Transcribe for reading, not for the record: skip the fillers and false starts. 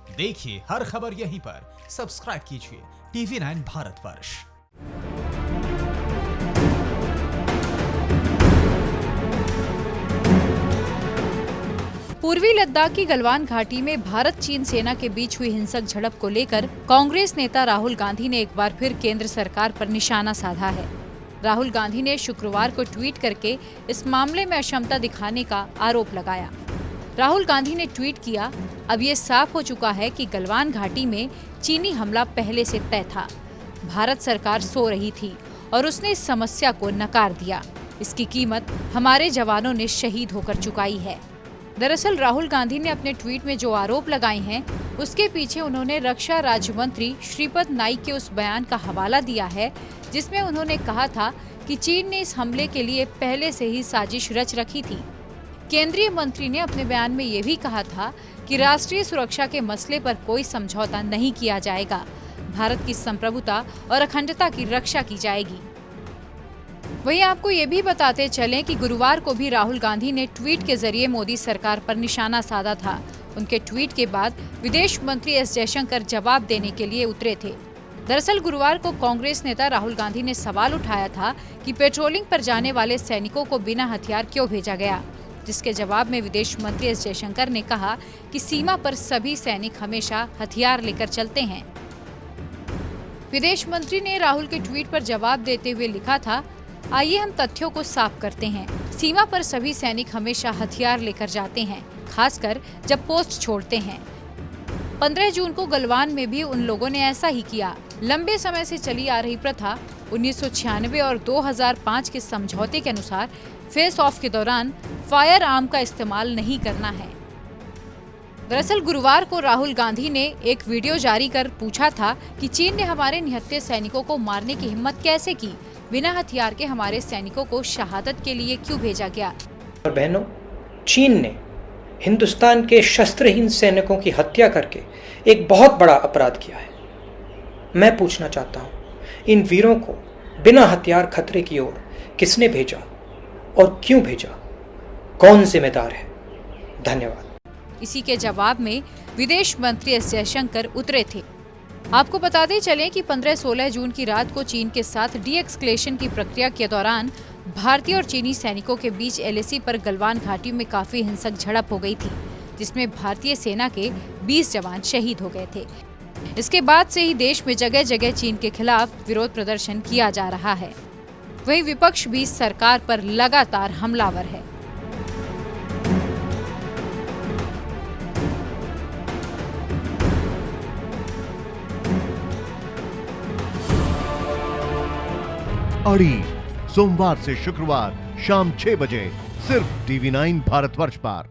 देखिए हर खबर यहीं पर, सब्सक्राइब कीजिए TV9 भारतवर्ष। पूर्वी लद्दाख की गलवान घाटी में भारत चीन सेना के बीच हुई हिंसक झड़प को लेकर कांग्रेस नेता राहुल गांधी ने एक बार फिर केंद्र सरकार पर निशाना साधा है। राहुल गांधी ने शुक्रवार को ट्वीट करके इस मामले में अक्षमता दिखाने का आरोप लगाया। राहुल गांधी ने ट्वीट किया, अब ये साफ हो चुका है कि गलवान घाटी में चीनी हमला पहले से तय था। भारत सरकार सो रही थी और उसने इस समस्या को नकार दिया। इसकी कीमत हमारे जवानों ने शहीद होकर चुकाई है। दरअसल राहुल गांधी ने अपने ट्वीट में जो आरोप लगाए हैं, उसके पीछे उन्होंने रक्षा राज्य मंत्री श्रीपद नाइक के उस बयान का हवाला दिया है, जिसमें उन्होंने कहा था कि चीन ने इस हमले के लिए पहले से ही साजिश रच रखी थी। केंद्रीय मंत्री ने अपने बयान में ये भी कहा था कि राष्ट्रीय सुरक्षा के मसले पर कोई समझौता नहीं किया जाएगा। भारत की संप्रभुता और अखंडता की रक्षा की जाएगी। वहीं आपको ये भी बताते चलें कि गुरुवार को भी राहुल गांधी ने ट्वीट के जरिए मोदी सरकार पर निशाना साधा था। उनके ट्वीट के बाद विदेश मंत्री एस जयशंकर जवाब देने के लिए उतरे थे। दरअसल गुरुवार को कांग्रेस नेता राहुल गांधी ने सवाल उठाया था कि पेट्रोलिंग पर जाने वाले सैनिकों को बिना हथियार क्यों भेजा गया, जिसके जवाब में विदेश मंत्री एस जयशंकर ने कहा कि सीमा पर सभी सैनिक हमेशा हथियार लेकर चलते हैं। विदेश मंत्री ने राहुल के ट्वीट पर जवाब देते हुए लिखा था, आइए हम तथ्यों को साफ करते हैं। सीमा पर सभी सैनिक हमेशा हथियार लेकर जाते हैं, खासकर जब पोस्ट छोड़ते हैं। 15 जून को गलवान में भी उन लोगों ने ऐसा ही किया। लंबे समय से चली आ रही प्रथा 1996 और 2005 के समझौते के अनुसार फेस ऑफ के दौरान फायर आर्म का इस्तेमाल नहीं करना है। दरअसल गुरुवार को राहुल गांधी ने एक वीडियो जारी कर पूछा था कि चीन ने हमारे निहत्थे सैनिकों को मारने की हिम्मत कैसे की, बिना हथियार के हमारे सैनिकों को शहादत के लिए क्यों भेजा गया। और बहनों, चीन ने हिंदुस्तान के शस्त्रहीन सैनिकों की हत्या करके एक बहुत बड़ा अपराध किया है। मैं पूछना चाहता हूँ, इन वीरों को बिना हथियार खतरे की ओर किसने भेजा और क्यों भेजा? कौन जिम्मेदार है? धन्यवाद। इसी के जवाब में विदेश मंत्री एस जयशंकर उतरे थे। आपको बताते चलें कि 15-16 जून की रात को चीन के साथ डी-एस्केलेशन की प्रक्रिया के दौरान भारतीय और चीनी सैनिकों के बीच LAC पर गलवान घाटी में काफी हिंसक झड़प हो गई थी, जिसमें भारतीय सेना के 20 जवान शहीद हो गए थे। इसके बाद से ही देश में जगह जगह चीन के खिलाफ विरोध प्रदर्शन किया जा रहा है। वहीं विपक्ष भी सरकार पर लगातार हमलावर है। अड़ी सोमवार से शुक्रवार शाम 6 बजे सिर्फ TV9 भारतवर्ष पर।